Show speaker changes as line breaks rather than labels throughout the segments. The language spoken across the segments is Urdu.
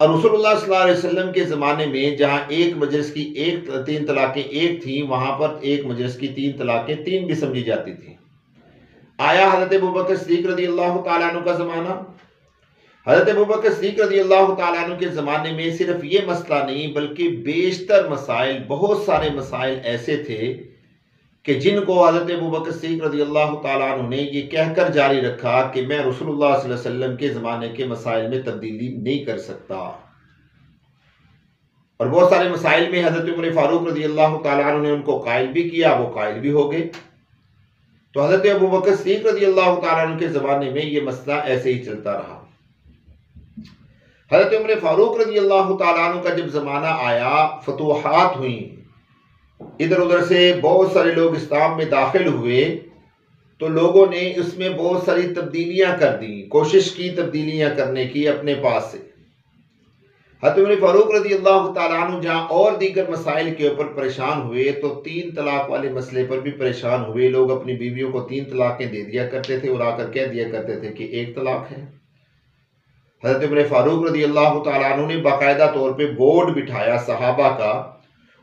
اور رسول اللہ صلی اللہ علیہ وسلم کے زمانے میں جہاں ایک مجلس کی تین طلاقیں ایک تھیں، وہاں پر ایک مجلس کی تین طلاقیں تین بھی سمجھی جاتی تھیں۔ آیا حضرت ابوبکر صدیق رضی اللہ تعالیٰ عنہ کا زمانہ؟ حضرت ابوبکر صدیق رضی اللہ تعالیٰ عنہ کے زمانے میں صرف یہ مسئلہ نہیں بلکہ بیشتر مسائل، بہت سارے مسائل ایسے تھے کہ جن کو حضرت ابوبکر صدیق رضی اللہ تعالیٰ عنہ نے یہ کہہ کر جاری رکھا کہ میں رسول اللہ صلی اللہ علیہ وسلم کے زمانے کے مسائل میں تبدیلی نہیں کر سکتا۔ اور بہت سارے مسائل میں حضرت عمر فاروق رضی اللہ تعالیٰ عنہ نے ان کو قائل بھی کیا، وہ قائل بھی ہو گئے۔ تو حضرت ابوبکر صدیق رضی اللہ تعالیٰ عنہ کے زمانے میں یہ مسئلہ ایسے ہی چلتا رہا۔ حضرت عمر فاروق رضی اللہ تعالیٰ عنہ کا جب زمانہ آیا، فتوحات ہوئیں، ادھر ادھر سے بہت سارے لوگ اسلام میں داخل ہوئے، تو لوگوں نے اس میں بہت ساری تبدیلیاں کر دیں، کوشش کی تبدیلیاں کرنے کی اپنے پاس سے۔ حضرت عمر فاروق رضی اللہ تعالیٰ عنہ جہاں اور دیگر مسائل کے اوپر پریشان ہوئے تو تین طلاق والے مسئلے پر بھی پریشان ہوئے۔ لوگ اپنی بیویوں کو تین طلاقیں دے دیا کرتے تھے اور آ کر کہہ دیا کرتے تھے کہ ایک طلاق ہے۔ حضرت عمر فاروق رضی اللہ تعالیٰ عنہ نے باقاعدہ طور پہ بورڈ بٹھایا صحابہ کا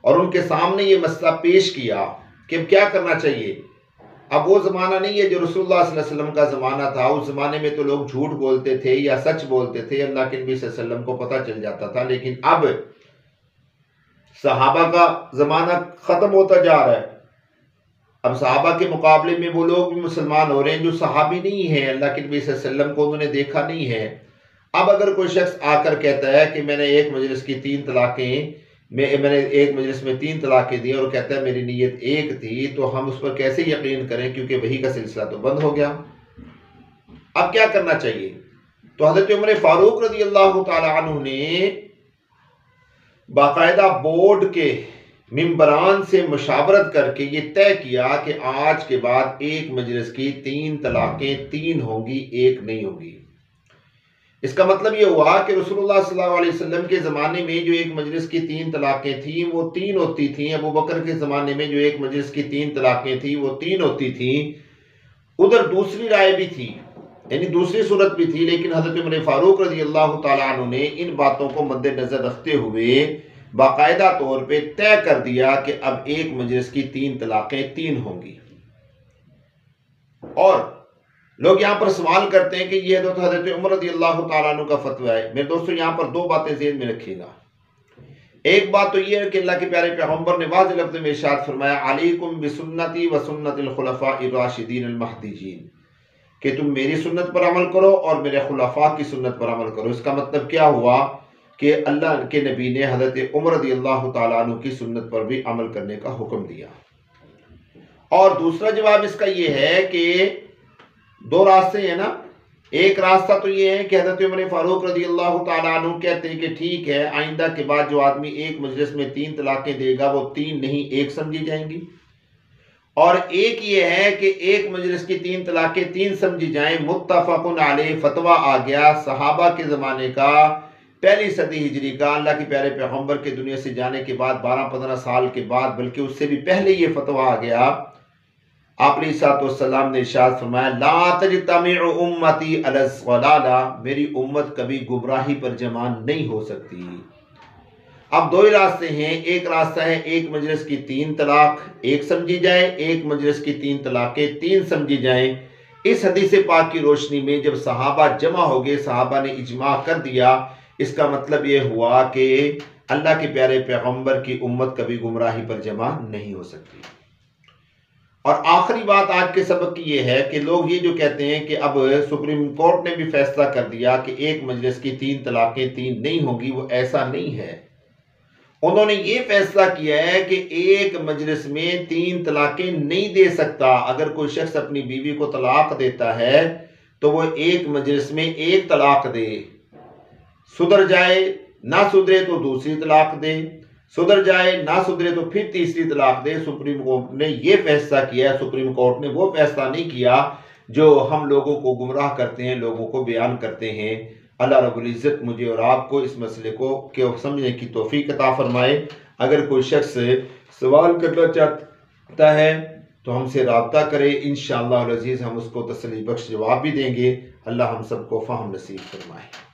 اور ان کے سامنے یہ مسئلہ پیش کیا کہ اب کیا کرنا چاہیے۔ اب وہ زمانہ نہیں ہے جو رسول اللہ صلی اللہ علیہ وسلم کا زمانہ تھا۔ اس زمانے میں تو لوگ جھوٹ بولتے تھے یا سچ بولتے تھے، اللہ کے نبی صلی اللہ علیہ وسلم کو پتہ چل جاتا تھا۔ لیکن اب صحابہ کا زمانہ ختم ہوتا جا رہا ہے۔ اب صحابہ کے مقابلے میں وہ لوگ بھی مسلمان ہو رہے ہیں جو صحابی نہیں ہیں، اللہ کے نبی صلی اللہ علیہ وسلم کو انہوں نے دیکھا نہیں ہے۔ اب اگر کوئی شخص آ کر کہتا ہے کہ میں نے ایک مجلس کی تین طلاقیں میں نے ایک مجلس میں تین طلاقیں دی اور کہتا ہے میری نیت ایک تھی، تو ہم اس پر کیسے یقین کریں، کیونکہ وحی کا سلسلہ تو بند ہو گیا۔ اب کیا کرنا چاہیے؟ تو حضرت عمر فاروق رضی اللہ تعالی عنہ نے باقاعدہ بورڈ کے ممبران سے مشاورت کر کے یہ طے کیا کہ آج کے بعد ایک مجلس کی تین طلاقیں تین ہوں گی، ایک نہیں ہوگی۔ اس کا مطلب یہ ہوا کہ رسول اللہ صلی اللہ علیہ وسلم کے زمانے میں جو ایک مجلس کی تین طلاقیں تھیں وہ تین ہوتی تھیں، ابو بکر کے زمانے میں جو ایک مجلس کی تین طلاقیں تھیں وہ تین ہوتی تھیں۔ ادھر دوسری رائے بھی تھی، یعنی دوسری صورت بھی تھی، لیکن حضرت عمر فاروق رضی اللہ تعالیٰ عنہ نے ان باتوں کو مد نظر رکھتے ہوئے باقاعدہ طور پہ طے کر دیا کہ اب ایک مجلس کی تین طلاقیں تین ہوں گی۔ اور لوگ یہاں پر سوال کرتے ہیں کہ یہ تو حضرت عمر رضی اللہ تعالیٰ عنہ کا فتویٰ ہے۔ میرے دوستو یہاں پر دو باتیں ذہن میں رکھیے گا۔ ایک بات تو یہ ہے کہ اللہ کے پیارے پیغمبر نے واضح لفظ میں ارشاد فرمایا علیکم بسنتی و سنت الخلفاء الراشدین المہدیین، کہ تم میری سنت پر عمل کرو اور میرے خلفاء کی سنت پر عمل کرو۔ اس کا مطلب کیا ہوا کہ اللہ کے نبی نے حضرت عمر رضی اللہ تعالیٰ عنہ کی سنت پر بھی عمل کرنے کا حکم دیا۔ اور دوسرا جواب اس کا یہ ہے کہ دو راستے ہیں نا۔ ایک راستہ تو یہ ہے کہ حضرت عمر فاروق رضی اللہ تعالیٰ عنہ کہتے ہیں کہ ٹھیک ہے، آئندہ کے بعد جو آدمی ایک مجلس میں تین طلاقیں دے گا وہ تین نہیں ایک سمجھی جائیں گی۔ اور ایک یہ ہے کہ ایک مجلس کی تین طلاقیں تین سمجھی جائیں، متفق علیہ فتویٰ آ گیا صحابہ کے زمانے کا، پہلی صدی ہجری کا، اللہ کے پیارے پیغمبر کے دنیا سے جانے کے بعد 12-15 سال کے بعد، بلکہ اس سے بھی پہلے یہ فتویٰ آ گیا۔ آپ علیہ الصلوۃ والسلام نے ارشاد فرمایا لا تجتمع امتی علی الضلالہ، میری امت کبھی گمراہی پر جمع نہیں ہو سکتی۔ اب دو ہی راستے ہیں، ایک راستہ ہے ایک مجلس کی تین طلاق ایک سمجھی جائے، ایک مجلس کی تین طلاقیں تین سمجھی جائیں۔ اس حدیث پاک کی روشنی میں جب صحابہ جمع ہو گئے، صحابہ نے اجماع کر دیا، اس کا مطلب یہ ہوا کہ اللہ کے پیارے پیغمبر کی امت کبھی گمراہی پر جمع نہیں ہو سکتی۔ اور آخری بات آج کے سبق کی یہ ہے کہ لوگ یہ جو کہتے ہیں کہ اب سپریم کورٹ نے بھی فیصلہ کر دیا کہ ایک مجلس کی تین طلاقیں تین نہیں ہوں گی، وہ ایسا نہیں ہے۔ انہوں نے یہ فیصلہ کیا ہے کہ ایک مجلس میں تین طلاقیں نہیں دے سکتا۔ اگر کوئی شخص اپنی بیوی کو طلاق دیتا ہے تو وہ ایک مجلس میں ایک طلاق دے، سدھر جائے نہ سدھرے تو دوسری طلاق دے، سدھر جائے نہ سدھرے تو پھر تیسری طلاق دے۔ سپریم کورٹ نے یہ فیصلہ کیا ہے، سپریم کورٹ نے وہ فیصلہ نہیں کیا جو ہم لوگوں کو گمراہ کرتے ہیں، لوگوں کو بیان کرتے ہیں۔ اللہ رب العزت مجھے اور آپ کو اس مسئلے کو سمجھنے کی توفیق عطا فرمائے۔ اگر کوئی شخص سوال کرنا چاہتا ہے تو ہم سے رابطہ کرے، انشاءاللہ العزیز ہم اس کو تسلی بخش جواب بھی دیں گے۔ اللہ ہم سب کو فہم نصیب فرمائے۔